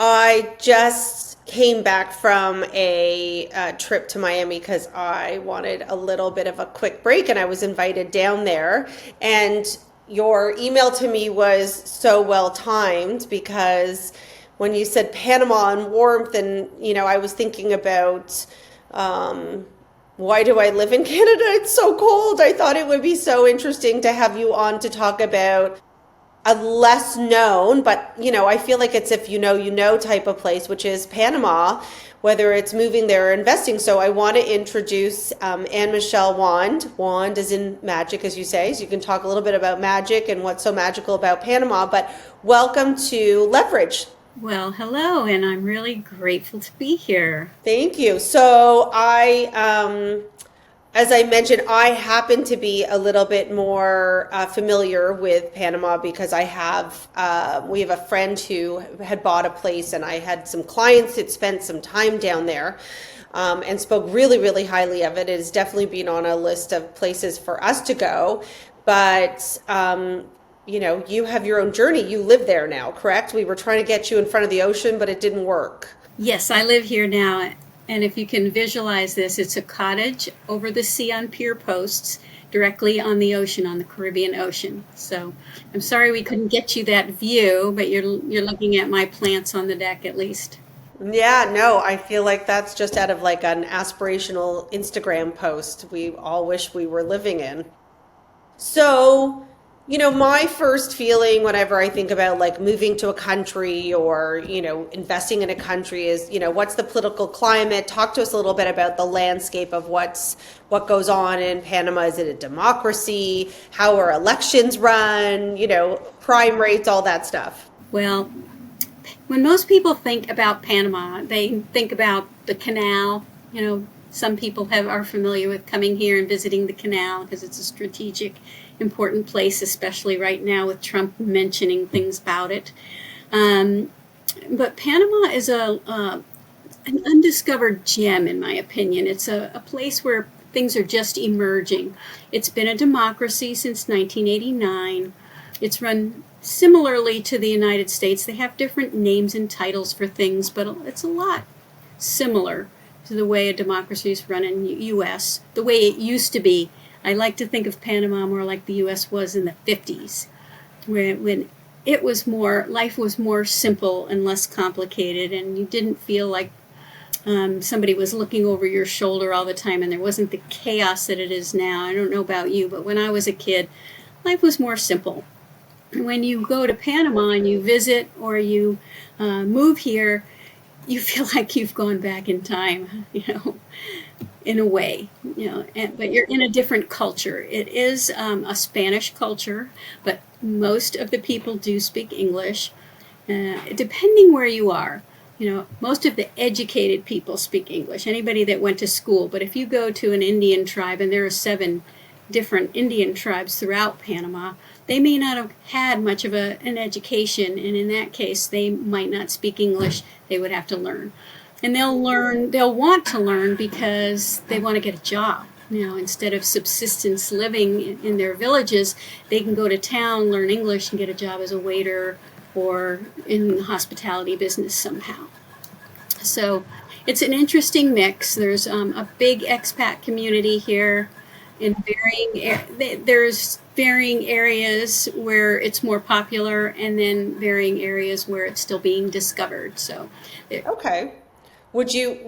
I just came back from a trip to Miami because I wanted a little bit of a quick break and I was invited down there. And your email to me was so well timed because when you said Panama and warmth, and I was thinking about um, why do I live in Canada? It's so cold. I thought it would be so interesting to have you on to talk about a less known, but I feel like it's if you know type of place, which is Panama, whether it's moving there or investing. So I want to introduce Anne Michelle Wand. Wand is in magic, as you say. So you can talk a little bit about magic and what's so magical about Panama. But welcome to Leverage. Well, hello, and I'm really grateful to be here. Thank you. So as I mentioned, I happen to be a little bit more familiar with Panama because we have a friend who had bought a place, and I had some clients that spent some time down there, and spoke really, really highly of it. It has definitely been on a list of places for us to go, but you have your own journey. You live there now, correct? We were trying to get you in front of the ocean, but it didn't work. Yes, I live here now, and if you can visualize this, it's a cottage over the sea on pier posts directly on the ocean, on the Caribbean Ocean. So I'm sorry we couldn't get you that view, but you're looking at my plants on the deck at least. Yeah, no, I feel like that's just out of like an aspirational Instagram post we all wish we were living in. So, my first feeling whenever I think about like moving to a country or, investing in a country is, what's the political climate? Talk to us a little bit about the landscape of what goes on in Panama. Is it a democracy? How are elections run? Crime rates, all that stuff. Well, when most people think about Panama, they think about the canal. Some people are familiar with coming here and visiting the canal because it's a strategic, important place, especially right now with Trump mentioning things about it. Um, but Panama is an undiscovered gem, in my opinion. It's a place where things are just emerging. It's been a democracy since 1989. It's run similarly to the United States. They have different names and titles for things, but it's a lot similar to the way a democracy is run in the U.S., the way it used to be. I like to think of Panama more like the U.S. was in the 50s, when life was more simple and less complicated, and you didn't feel like somebody was looking over your shoulder all the time, and there wasn't the chaos that it is now. I don't know about you, but when I was a kid, life was more simple. When you go to Panama and you visit or you move here, you feel like you've gone back in time, in a way, but you're in a different culture. It is a Spanish culture, but most of the people do speak English, depending where you are. Most of the educated people speak English, anybody that went to school. But if you go to an Indian tribe, and there are 7 different Indian tribes throughout Panama, they may not have had much of an education, and in that case, they might not speak English. They would have to learn. And they'll want to learn because they want to get a job. Instead of subsistence living in their villages, they can go to town, learn English, and get a job as a waiter or in the hospitality business somehow. So it's an interesting mix. There's a big expat community here in there's varying areas where it's more popular, and then varying areas where it's still being discovered. So Okay. Would you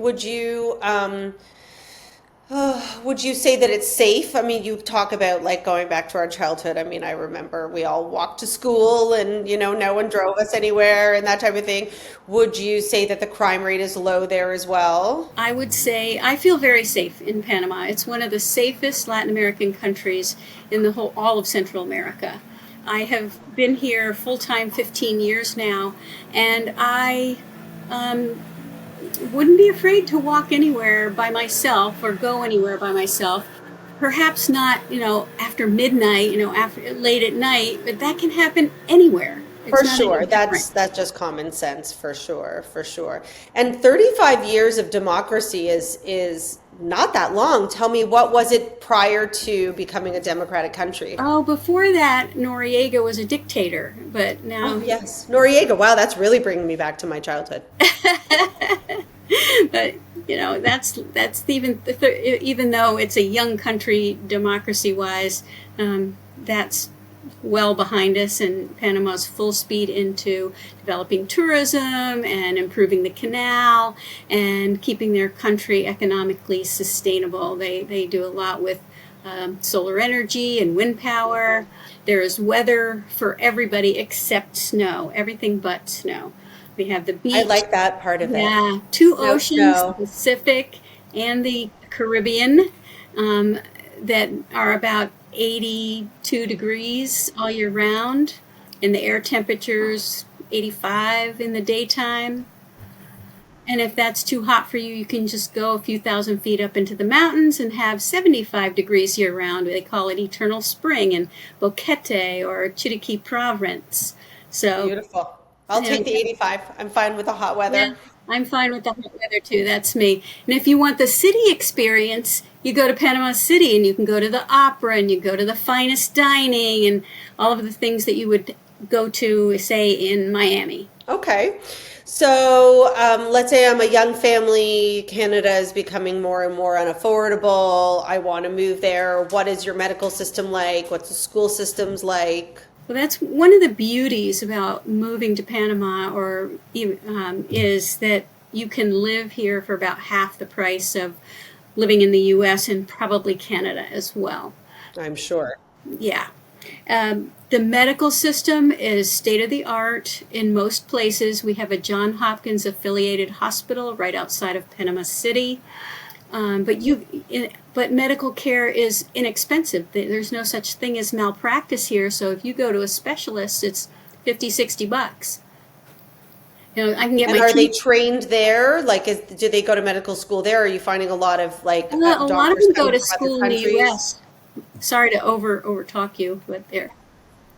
say that it's safe? I mean, you talk about like going back to our childhood. I mean, I remember we all walked to school and, no one drove us anywhere and that type of thing. Would you say that the crime rate is low there as well? I would say I feel very safe in Panama. It's one of the safest Latin American countries in all of Central America. I have been here full time 15 years now, and I um, wouldn't be afraid to walk anywhere by myself or go anywhere by myself. Perhaps not, after midnight, after late at night, but that can happen anywhere. It's For not any sure. different. That's just common sense for sure, for sure. And 35 years of democracy is not that long. Tell me, what was it prior to becoming a democratic country? Oh, before that, Noriega was a dictator, but Oh, now, yes. Noriega. Wow, that's really bringing me back to my childhood. but that's even though it's a young country democracy wise, that's well behind us, and Panama's full speed into developing tourism and improving the canal and keeping their country economically sustainable. They do a lot with solar energy and wind power. There is weather for everybody except snow, everything but snow. We have the I beach, like that part of it. yeah, two No oceans, the snow. Pacific and the Caribbean, um, that are about 82 degrees all year round, and the air temperature's 85 in the daytime. And if that's too hot for you, you can just go a few thousand feet up into the mountains and have 75 degrees year round. They call it eternal spring in Boquete or Chiriquí Province. So, Beautiful. I'll you take know, the 85. I'm fine with the hot yeah, weather. I'm fine with the hot weather too. That's me. And if you want the city experience, you go to Panama City and you can go to the opera and you go to the finest dining and all of the things that you would go to, say, in Miami. Okay. So let's say I'm a young family. Canada is becoming more and more unaffordable. I want to move there. What is your medical system like? What's the school systems like? Well, that's one of the beauties about moving to Panama, or is that you can live here for about half the price of living in the U.S. and probably Canada as well. I'm sure. Yeah. The medical system is state of the art in most places. We have a John Hopkins affiliated hospital right outside of Panama City. But medical care is inexpensive. There's no such thing as malpractice here. So if you go to a specialist, it's 50, $60. I can get And my are they teeth. trained there? Like, do they go to medical school there? Are you finding a lot of like A lot of doctors them go coming to from other school in the countries? U.S. Sorry to over talk you,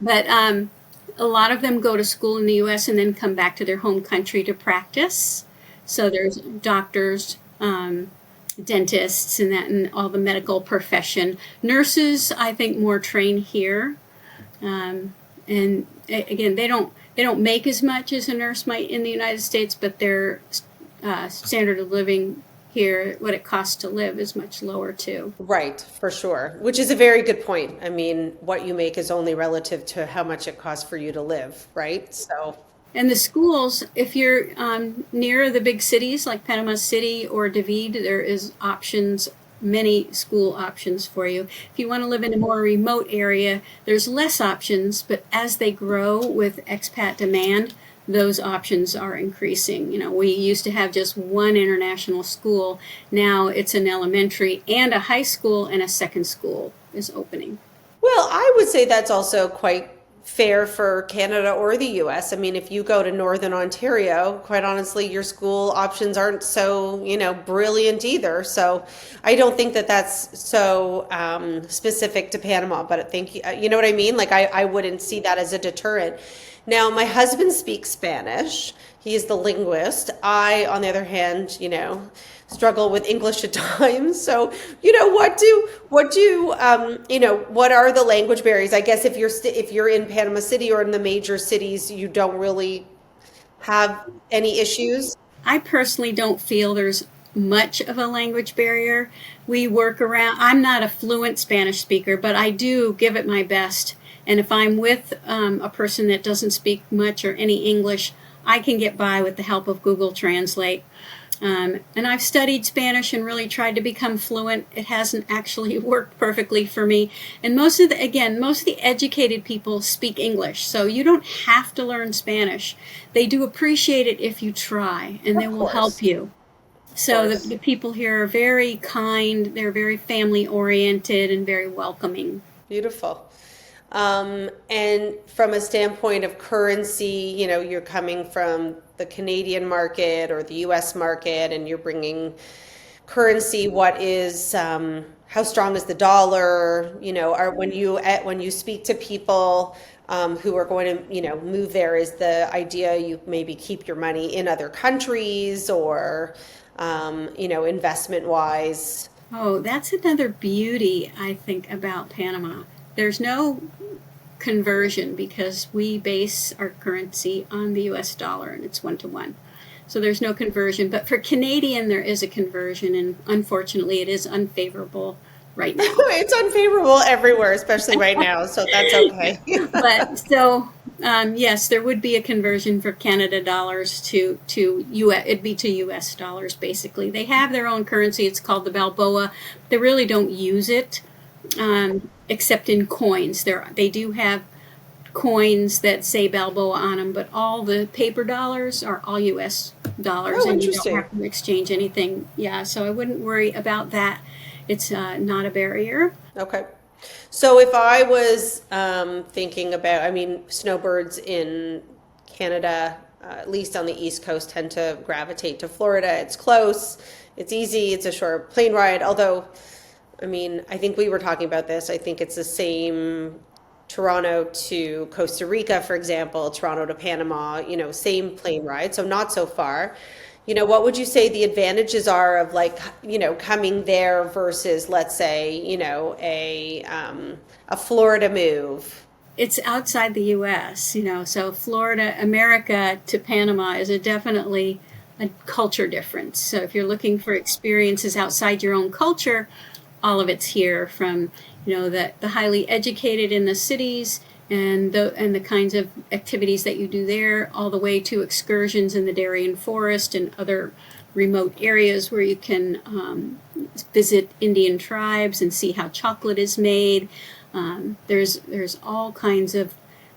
but a lot of them go to school in the U.S. and then come back to their home country to practice. So there's doctors, dentists, and that, and all the medical profession. Nurses, I think, more train here, and again, they don't make as much as a nurse might in the United States, but their standard of living here, what it costs to live, is much lower too. Right, for sure. Which is a very good point. I mean, what you make is only relative to how much it costs for you to live, right? So, And the schools, if you're near the big cities like Panama City or David, there is options, many school options for you. If you want to live in a more remote area, there's less options, but as they grow with expat demand, those options are increasing. We used to have just one international school. Now it's an elementary and a high school, and a second school is opening. well, I would say that's also quite fair for Canada or the US. I mean, if you go to Northern Ontario, quite honestly, your school options aren't so, brilliant either. So I don't think that that's so specific to Panama, but I think, you know what I mean? Like, I wouldn't see that as a deterrent. Now, my husband speaks Spanish. He is the linguist. I, on the other hand, struggle with English at times. So, what are the language barriers? I guess if you're in Panama City or in the major cities, you don't really have any issues. I personally don't feel there's much of a language barrier. We work around, I'm not a fluent Spanish speaker, but I do give it my best. And if I'm with a person that doesn't speak much or any English, I can get by with the help of Google Translate. And I've studied Spanish and really tried to become fluent. It hasn't actually worked perfectly for me. And most of the educated people speak English, so you don't have to learn Spanish. They do appreciate it if you try, and they Of will help course, you. of So course. the people here are very kind, they're very family oriented and very welcoming. Beautiful. And from a standpoint of currency, you're coming from the Canadian market or the US market and you're bringing currency. How strong is the dollar? When you speak to people, who are going to, move there, is the idea you maybe keep your money in other countries or, investment wise. Oh, that's another beauty, I think, about Panama. There's no conversion because we base our currency on the US dollar and it's 1 to 1. So there's no conversion. But for Canadian, there is a conversion, and unfortunately, it is unfavorable right now. It's unfavorable everywhere, especially right now, so that's okay. But so yes, there would be a conversion for Canada dollars to US. It'd be to US dollars basically. They have their own currency. It's called the Balboa. They really don't use it except in coins. They do have coins that say Balboa on them, but all the paper dollars are all US dollars, Oh, and you don't interesting. have to exchange anything. Yeah, so I wouldn't worry about that. It's not a barrier. Okay. So if I was thinking about, I mean, snowbirds in Canada, at least on the East Coast, tend to gravitate to Florida. It's close, it's easy, it's a short plane ride. Although, I mean, I think we were talking about this. I think it's the same Toronto to Costa Rica, for example, Toronto to Panama, same plane ride, so not so far. What would you say the advantages are of, like, coming there versus, let's say, a Florida move? It's outside the U.S., so Florida, America to Panama is definitely a culture difference. So if you're looking for experiences outside your own culture, all of it's here, from the highly educated in the cities and the kinds of activities that you do there, all the way to excursions in the Darien Forest and other remote areas where you can visit Indian tribes and see how chocolate is made. There's all kinds of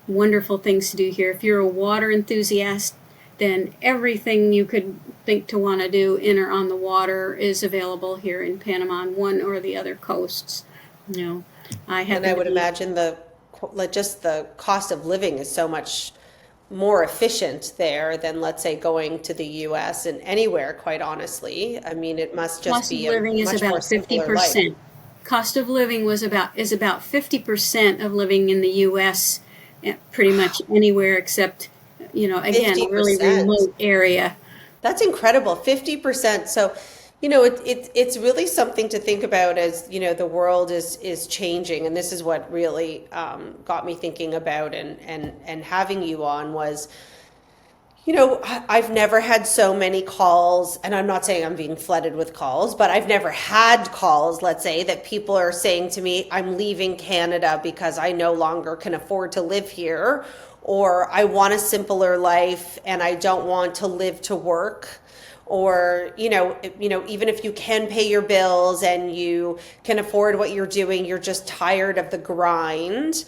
wonderful things to do here. If you're a water enthusiast, then everything you could think to want to do in or on the water is available here in Panama on one or the other coasts. You know, I And I happen to would be imagine just the cost of living is so much more efficient there than, let's say, going to the US and anywhere, quite honestly. I mean, it must just cost of be a living is much more about simpler life. 50%. Cost of living is about 50% of living in the U.S. Pretty much anywhere except, again, a really 50%. remote area. That's incredible. 50%. So, it's really something to think about as, the world is changing. And this is what really got me thinking about and having you on was, I've never had so many calls, and I'm not saying I'm being flooded with calls, but I've never had calls, let's say, that people are saying to me, I'm leaving Canada because I no longer can afford to live here, or I want a simpler life and I don't want to live to work. Or, even if you can pay your bills and you can afford what you're doing, you're just tired of the grind.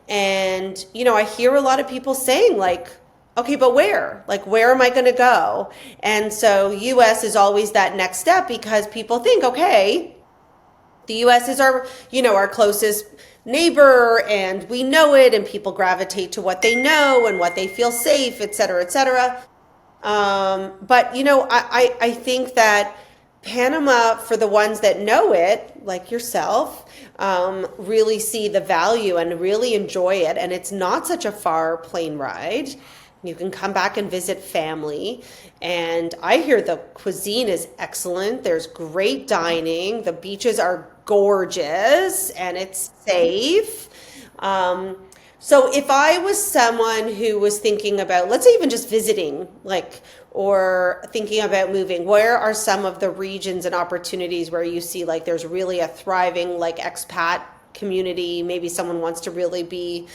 And, I hear a lot of people saying, like, okay, but where? Like, where am I going to go? And so US is always that next step because people think, okay, the US is our closest neighbor and we know it, and people gravitate to what they know and what they feel safe, et cetera, et cetera. But I think that Panama, for the ones that know it, like yourself, really see the value and really enjoy it. And it's not such a far plane ride. You can come back and visit family. And I hear the cuisine is excellent. There's great dining. The beaches are gorgeous and it's safe. So if I was someone who was thinking about, let's say, even just visiting, like, or thinking about moving, where are some of the regions and opportunities where you see, like, there's really a thriving, like, expat community? Maybe someone wants to really be,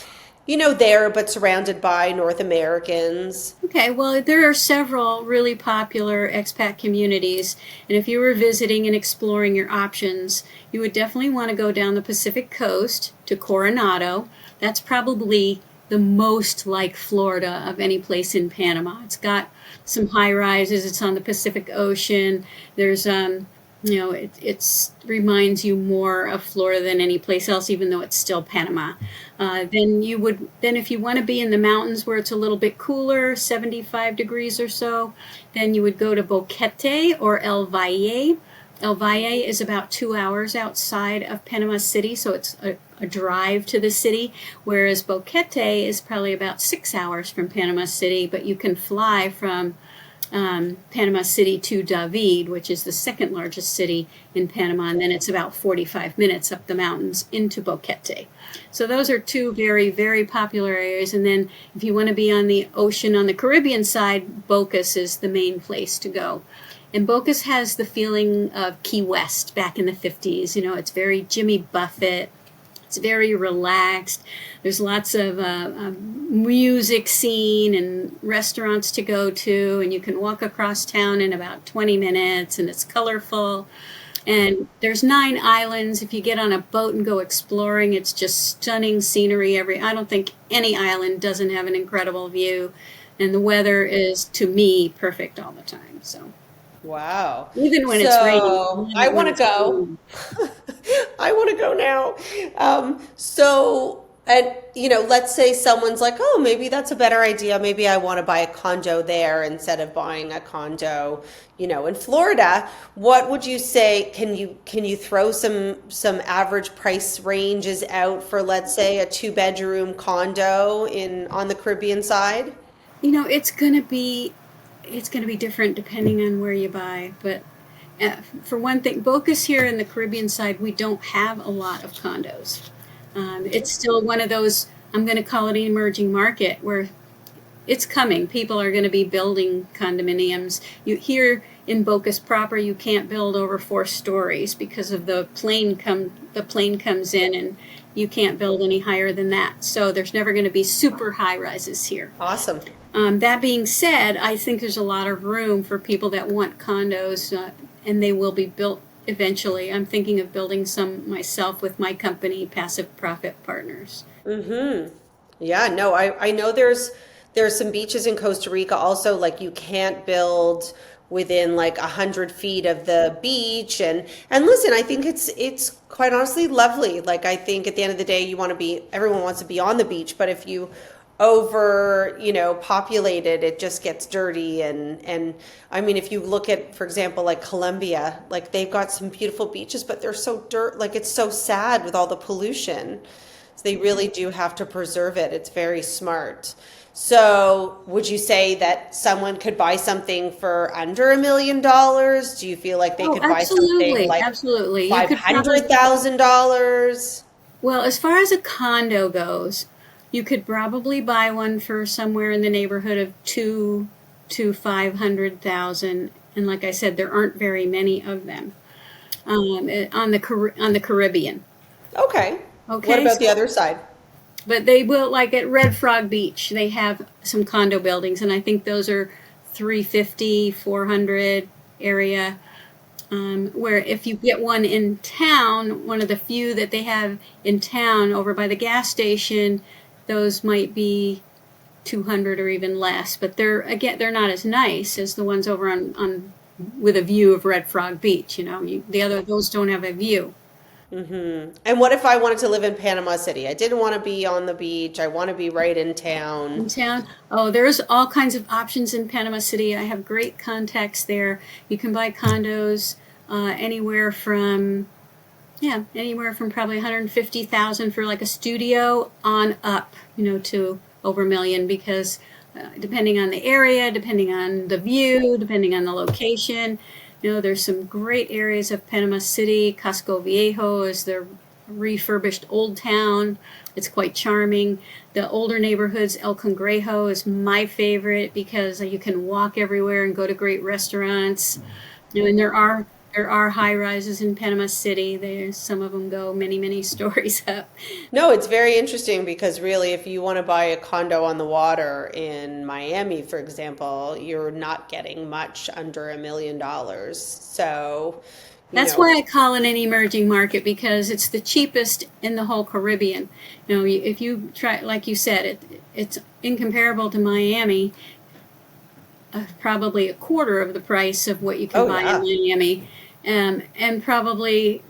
there, but surrounded by North Americans. Okay, well, there are several really popular expat communities, and if you were visiting and exploring your options, you would definitely want to go down the Pacific coast to Coronado. That's probably the most like Florida of any place in Panama. It's got some high rises. It's on the Pacific Ocean. There's it reminds you more of Florida than any place else, even though it's still Panama. Then if you want to be in the mountains where it's a little bit cooler, 75 degrees or so, then you would go to Boquete or El Valle. El Valle is about 2 hours outside of Panama City, so it's a drive to the city, whereas Boquete is probably about 6 hours from Panama City, but you can fly from Panama City to David, which is the second largest city in Panama, and then it's about 45 minutes up the mountains into Boquete. So those are two very, very popular areas. And then if you want to be on the ocean on the Caribbean side, Bocas is the main place to go. And Bocas has the feeling of Key West back in the 50s. You know, it's very Jimmy Buffett. It's very relaxed. There's lots of music scene and restaurants to go to, and you can walk across town in about 20 minutes, and it's colorful. And there's 9 islands. If you get on a boat and go exploring, it's just stunning scenery. I don't think any island doesn't have an incredible view, and the weather is, to me, perfect all the time. So Wow. even when it's raining, I So love I it when want to it's go. raining. I want to go now. And let's say someone's like, oh, maybe that's a better idea. Maybe I want to buy a condo there instead of buying a condo, in Florida. What would you say? Can you throw some average price ranges out for, let's say, a 2-bedroom condo on the Caribbean side? It's going to be different depending on where you buy, but for one thing, Bocas here in the Caribbean side, we don't have a lot of condos. It's still one of those, I'm going to call it an emerging market, where it's coming. People are going to be building condominiums. Here in Bocas proper, you can't build over 4 stories because of the plane comes in, and you can't build any higher than that. So there's never going to be super high rises here. Awesome. That being said, I think there's a lot of room for people that want condos, and they will be built eventually. I'm thinking of building some myself with my company, Passive Profit Partners. Mm-hmm. Yeah, no, I know there's some beaches in Costa Rica also, like you can't build within like 100 feet of the beach. And listen, I think it's quite honestly lovely. Like I think at the end of the day, everyone wants to be on the beach, but if you over, populated, it just gets dirty. And I mean, if you look at, for example, like Colombia, like they've got some beautiful beaches, but they're so like it's so sad with all the pollution. So they really do have to preserve it. It's very smart. So would you say that someone could buy something for under $1 million? Do you feel like they Oh, could buy something absolutely, like absolutely. You five could hundred probably, thousand dollars? well, as far as a condo goes, you could probably buy one for somewhere in the neighborhood of 2 to 500,000. And like I said, there aren't very many of them on the Caribbean. Okay. What Okay, about the so other side? but they will, like at Red Frog Beach, they have some condo buildings, and I think those are 350, 400 area. Where if you get one in town, one of the few that they have in town over by the gas station, those might be 200 or even less. But they're not as nice as the ones over on with a view of Red Frog Beach. Those don't have a view. Hmm. And what if I wanted to live in Panama City? I didn't want to be on the beach. I want to be right in town. In town, oh, there's all kinds of options in Panama City. I have great contacts there. You can buy condos anywhere from probably 150,000 for like a studio on up, to over a million, because depending on the area, depending on the view, depending on the location. There's some great areas of Panama City. Casco Viejo is the refurbished old town. It's quite charming. The older neighborhoods, El Congrejo is my favorite because you can walk everywhere and go to great restaurants. And there are high rises in Panama City. Some of them go many, many stories up. No, it's very interesting because really, if you want to buy a condo on the water in Miami, for example, you're not getting much under $1 million. So, you That's know, why I call it an emerging market, because it's the cheapest in the whole Caribbean. If you try, like you said, it's incomparable to Miami, probably a quarter of the price of what you can oh buy in yeah. Miami, and probably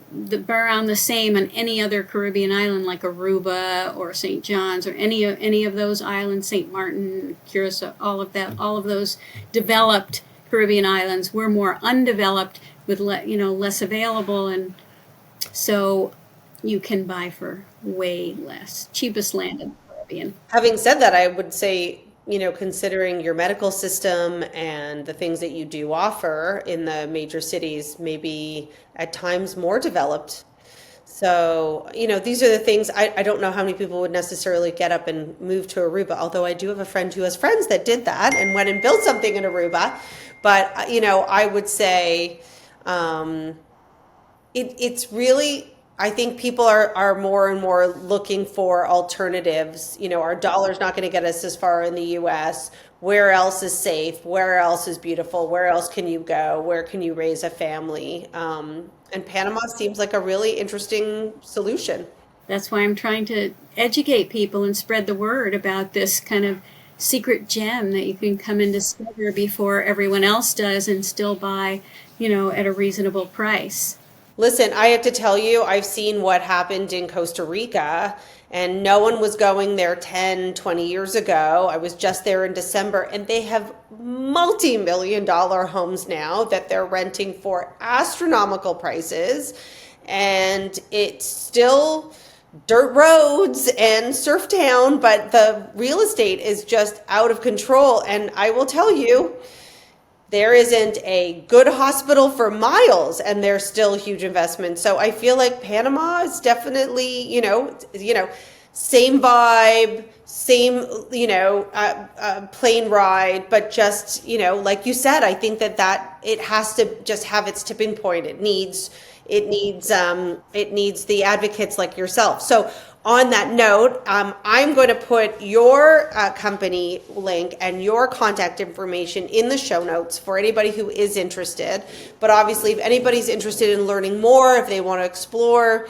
around the same on any other Caribbean island like Aruba or St. John's or any of those islands, St. Martin, Curacao, all of those developed Caribbean islands. We're more undeveloped with less available, and so you can buy for way less. Cheapest land in the Caribbean. Having said that, I would say, considering your medical system and the things that you do offer in the major cities, maybe at times more developed. So, these are the things I don't know how many people would necessarily get up and move to Aruba, although I do have a friend who has friends that did that and went and built something in Aruba. But, I would say, um, it's really, I think people are more and more looking for alternatives. Our dollar's not going to get us as far in the US. Where else is safe? Where else is beautiful? Where else can you go? Where can you raise a family? And Panama seems like a really interesting solution. That's why I'm trying to educate people and spread the word about this kind of secret gem that you can come and discover before everyone else does and still buy, at a reasonable price. Listen, I have to tell you, I've seen what happened in Costa Rica, and no one was going there 10, 20 years ago. I was just there in December, and they have multi-million dollar homes now that they're renting for astronomical prices. And it's still dirt roads and surf town, but the real estate is just out of control. And I will tell you, there isn't a good hospital for miles, and there's still huge investments. So I feel like Panama is definitely, same vibe, same, plane ride, but just, like you said, I think that it has to just have its tipping point. It needs the advocates like yourself. So on that note, I'm going to put your company link and your contact information in the show notes for anybody who is interested. But obviously, if anybody's interested in learning more, if they want to explore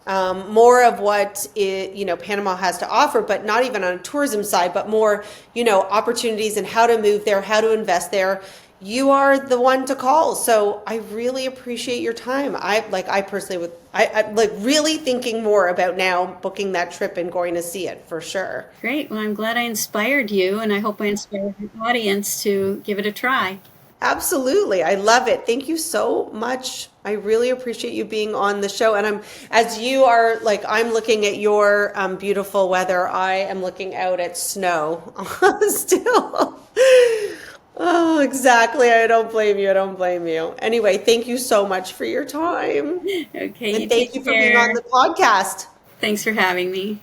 more of what Panama has to offer, but not even on a tourism side, but more opportunities and how to move there, how to invest there, you are the one to call. So I really appreciate your time. I personally I like really thinking more about now booking that trip and going to see it for sure. Great. Well, I'm glad I inspired you, and I hope I inspired the audience to give it a try. Absolutely. I love it. Thank you so much. I really appreciate you being on the show. And as you are, like, I'm looking at your beautiful weather, I am looking out at snow still. Oh, exactly. I don't blame you. I don't blame you. Anyway, thank you so much for your time. Okay, you And thank take you for being on care. the podcast. Thanks for having me.